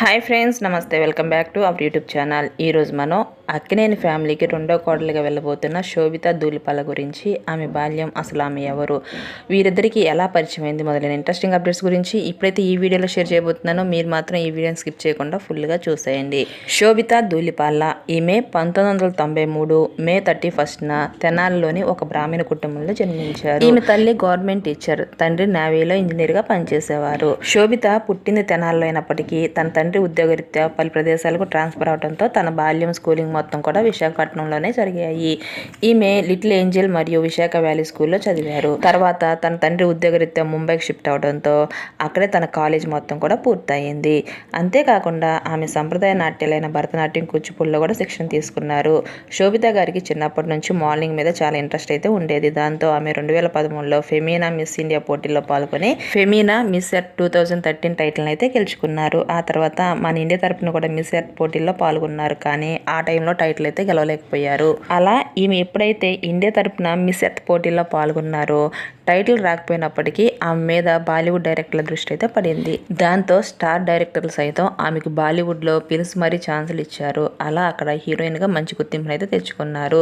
Hi friends, నమస్తే. Welcome back to our YouTube channel. ఈరోజు మనం అక్కినేని ఫ్యామిలీకి రెండో కోడలుగా వెళ్ళబోతున్న శోభిత ధూళిపాల గురించి, ఆమె బాల్యం, అసలు ఆమె ఎవరు, వీరిద్దరికీ ఎలా పరిచయం అయింది మొదలైన ఇంట్రెస్టింగ్ అప్డేట్స్ గురించి ఇప్పుడైతే ఈ వీడియోలో షేర్ చేయబోతున్నానో మీరు మాత్రం ఈ వీడియోని స్కిప్ చేయకుండా ఫుల్గా చూసేయండి. శోభిత ధూళిపాల ఈమె 1993 మే 31న తెనాలిలోని ఒక బ్రాహ్మణ కుటుంబంలో జన్మించారు. ఈమె తల్లి గవర్నమెంట్ టీచర్, తండ్రి నేవీలో ఇంజనీర్గా పనిచేసేవారు. శోభిత పుట్టింది తెనాలిలో అయినప్పటికీ తన తండ్రి ఉద్యోగరీత్యా పలు ప్రదేశాలకు ట్రాన్స్ఫర్ అవడంతో తన బాల్యం, స్కూలింగ్ మొత్తం కూడా విశాఖపట్నంలోనే జరిగాయి. ఈమె లిటిల్ ఏంజల్ మరియు విశాఖ వ్యాలీ స్కూల్లో చదివారు. తర్వాత తన తండ్రి ఉద్యోగరీత్యా ముంబైకి షిఫ్ట్ అవడంతో అక్కడే తన కాలేజ్ మొత్తం కూడా పూర్తయింది. అంతేకాకుండా ఆమె సంప్రదాయ నాట్యాలైన భరతనాట్యం, కూచిపూడిలో కూడా శిక్షణ తీసుకున్నారు. శోభిత గారికి చిన్నప్పటి నుంచి మోడలింగ్ మీద చాలా ఇంట్రెస్ట్ అయితే ఉండేది. దాంతో ఆమె 2013లో ఫెమీనా మిస్ ఇండియా పోటీల్లో పాల్గొని ఫెమీనా మిస్ ఎర్త్ 2013 టైటిల్ అయితే గెలుచుకున్నారు. ఆ తర్వాత మన ఇండియా తరపున కూడా మిస్ ఎర్త్ పోటీల్లో పాల్గొన్నారు. కానీ ఆ టైంలో టైటిల్ అయితే గెలవలేకపోయారు. అలా ఈమె ఎప్పుడైతే ఇండియా తరపున మిస్ ఎర్త్ పోటీల్లో పాల్గొన్నారో టైటిల్ రాకపోయినప్పటికీ ఆమె మీద బాలీవుడ్ డైరెక్టర్ల దృష్టి అయితే పడింది. దాంతో స్టార్ డైరెక్టర్లు సైతం ఆమెకు బాలీవుడ్లో పిలిచి మరీ ఛాన్సులు ఇచ్చారు. అలా అక్కడ హీరోయిన్గా మంచి గుర్తింపును అయితే తెచ్చుకున్నారు.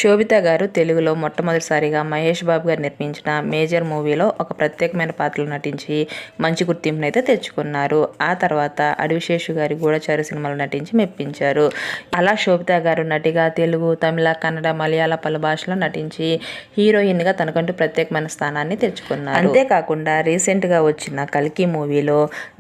శోభిత గారు తెలుగులో మొట్టమొదటిసారిగా మహేష్ బాబు గారు నిర్మించిన మేజర్ మూవీలో ఒక ప్రత్యేకమైన పాత్రలో నటించి మంచి గుర్తింపును అయితే తెచ్చుకున్నారు. ఆ తర్వాత అడివిశేషు గారి గూఢచారి సినిమాలో నటించి మెప్పించారు. అలా శోభిత గారు నటిగా తెలుగు, తమిళ, కన్నడ, మలయాళ పలు భాషలో నటించి హీరోయిన్గా తనకంటూ ప్రత్యేకమైన స్థానాన్ని తెచ్చుకున్నారు. అంతేకాకుండా రీసెంట్గా వచ్చిన కల్కి మూవీలో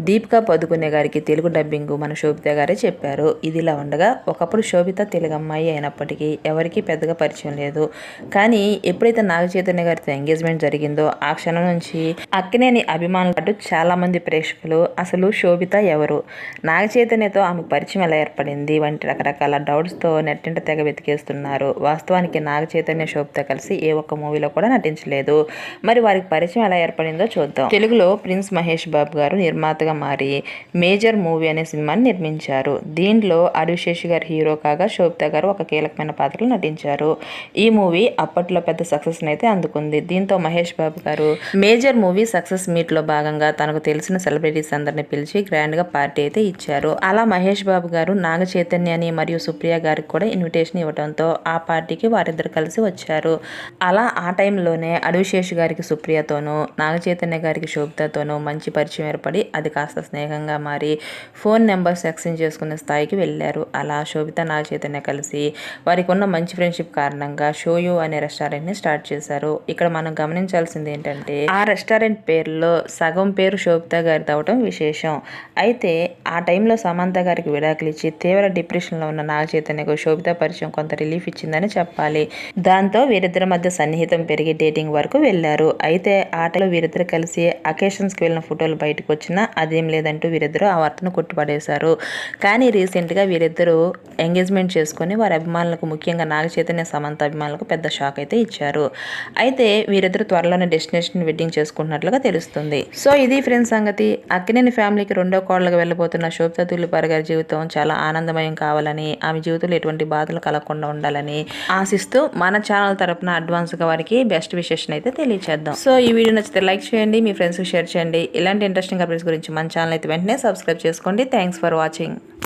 దీపికా పదుకునే గారికి తెలుగు డబ్బింగ్ మన శోభిత గారే చెప్పారు. ఇదిలా ఉండగా ఒకప్పుడు శోభిత తెలుగు అమ్మాయి అయినప్పటికీ ఎవరికీ పెద్దగా పరిచయం లేదు. కానీ ఎప్పుడైతే నాగ చైతన్య గారితో ఎంగేజ్మెంట్ జరిగిందో ఆ క్షణం నుంచి అక్కినేని అభిమానులు పాటు చాలా మంది ప్రేక్షకులు అసలు శోభిత ఎవరు, నాగ చైతన్యతో ఆమెకు పరిచయం ఎలా ఏర్పడింది వంటి రకరకాల డౌట్స్తో నెట్టింట తెగ వెతికేస్తున్నారు. వాస్తవానికి నాగ చైతన్య, శోభిత కలిసి ఏ ఒక్క మూవీలో కూడా నటించలేదు. మరి వారికి పరిచయం ఎలా ఏర్పడిందో చూద్దాం. తెలుగులో ప్రిన్స్ మహేష్ బాబు గారు నిర్మాతగా మారి మేజర్ మూవీ అనే సినిమాని నిర్మించారు. దీంట్లో అడివిశేషు గారు హీరో కాగా శోభిత గారు ఒక కీలకమైన పాత్రలో నటించారు. ఈ మూవీ అప్పట్లో పెద్ద సక్సెస్ అయితే అందుకుంది. దీంతో మహేష్ బాబు గారు మేజర్ మూవీ సక్సెస్ మీట్ లో భాగంగా తనకు తెలిసిన సెలబ్రిటీస్ అందరిని పిలిచి గ్రాండ్ గా పార్టీ అయితే ఇచ్చారు. అలా మహేష్ బాబు గారు నాగ చైతన్యని మరియు సుప్రియ గారికి కూడా ఇన్విటేషన్ ఇవ్వడంతో ఆ పార్టీకి వారిద్దరు కలిసి వచ్చారు. అలా ఆ టైంలోనే అడివిశేషు గారికి సుప్రియతోనూ, నాగ చైతన్య గారికి శోభితతోనూ మంచి పరిచయం ఏర్పడి అది కాస్త స్నేహంగా మారి ఫోన్ నెంబర్స్ ఎక్స్చేంజ్ చేసుకునే స్థాయికి వెళ్ళారు. అలా శోభిత, నాగ చైతన్య కలిసి వారికి ఉన్న మంచి ఫ్రెండ్షిప్ కారణంగా షోయూ అనే రెస్టారెంట్ని స్టార్ట్ చేశారు. ఇక్కడ మనం గమనించాల్సింది ఏంటంటే ఆ రెస్టారెంట్ పేరులో సగం పేరు శోభిత గారిది అవడం విశేషం. అయితే ఆ టైంలో సమంత గారికి విడాకులు ఇచ్చి తీవ్ర డిప్రెషన్లో ఉన్న నాగ చైతన్యకు శోభిత పరిచయం కొంత రిలీఫ్ ఇచ్చిందని చెప్పాలి. దాంతో వీరిద్దరి మధ్య సన్నిహితం పెరిగి డేటింగ్ వరకు వెళ్ళారు. అయితే ఆటలో వీరిద్దరు కలిసి అకేషన్స్కి వెళ్ళిన ఫోటోలు బయటకు వచ్చినా అదేం లేదంటూ వీరిద్దరూ ఆ వార్తను కొట్టుపడేశారు. కానీ రీసెంట్గా వీరిద్దరూ ఎంగేజ్మెంట్ చేసుకుని వారి అభిమానులకు, ముఖ్యంగా నాగ చైతన్య, సమంత అభిమానులకు పెద్ద షాక్ అయితే ఇచ్చారు. అయితే వీరిద్దరు త్వరలోనే డెస్టినేషన్ వెడ్డింగ్ చేసుకుంటున్నట్లుగా తెలుస్తుంది. సో ఇది ఫ్రెండ్స్ సంగతి. అక్కినేని ఫ్యామిలీకి రెండో కోడలుగా వెళ్ళబోతున్న శోభిత ధూళిపాల గారి జీవితం చాలా ఆనందమయం కావాలని, ఆమె జీవితంలో ఎటువంటి బాధలు కలగకుండా ఉండాలని ఆశిస్తూ మన ఛానల్ తరపున అడ్వాన్స్గా వారికి బెస్ట్ విషెస్ అయితే తెలియచేద్దాం. సో ఈ వీడియో నచ్చితే లైక్ చేయండి, మీ ఫ్రెండ్స్కి షేర్ చేయండి. ఇలాంటి ఇంట్రెస్టింగ్ అప్డేట్స్ గురించి మన ఛానల్ అయితే వెంటనే సబ్స్క్రైబ్ చేసుకోండి. Thanks for watching.